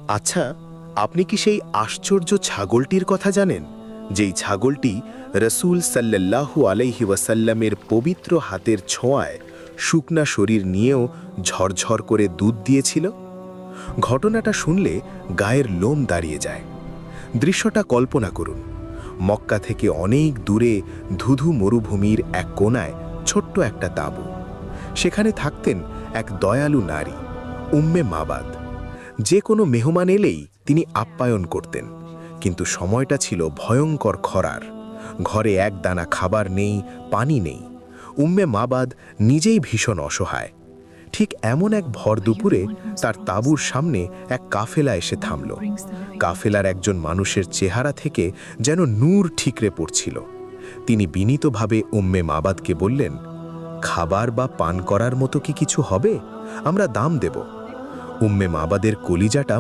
আচ্ছা, আপনি কি সেই আশ্চর্য ছাগলটির কথা জানেন, যেই ছাগলটি রসূল সাল্লাল্লাহু আলাইহি ওয়াসাল্লামের পবিত্র হাতের ছোঁয়ায় শুকনা শরীর নিয়েও ঝরঝর করে দুধ দিয়েছিল? ঘটনাটা শুনলে গায়ের লোম দাঁড়িয়ে যায়। দৃশ্যটা কল্পনা করুন। মক্কা থেকে অনেক দূরে ধুধু মরুভূমির এক কোণায় ছোট্ট একটা তাঁবু। সেখানে থাকতেন এক দয়ালু নারী, উম্মে মাবাদ। যে কোনো মেহমান এলেই তিনি আপ্যায়ন করতেন, কিন্তু সময়টা ছিল ভয়ঙ্কর খরার। ঘরে এক দানা খাবার নেই, পানি নেই। উম্মে মাবাদ নিজেই ভীষণ অসহায়। ঠিক এমন এক ভর দুপুরে তার তাঁবুর সামনে এক কাফেলা এসে থামল। কাফেলার একজন মানুষের চেহারা থেকে যেন নূর ঠিকরে পড়ছিল। তিনি বিনীতভাবে উম্মে মাবাদকে বললেন, খাবার বা পান করার মতো কি কিছু হবে? আমরা দাম দেব। উম্মে মাবাদের কলিজাটা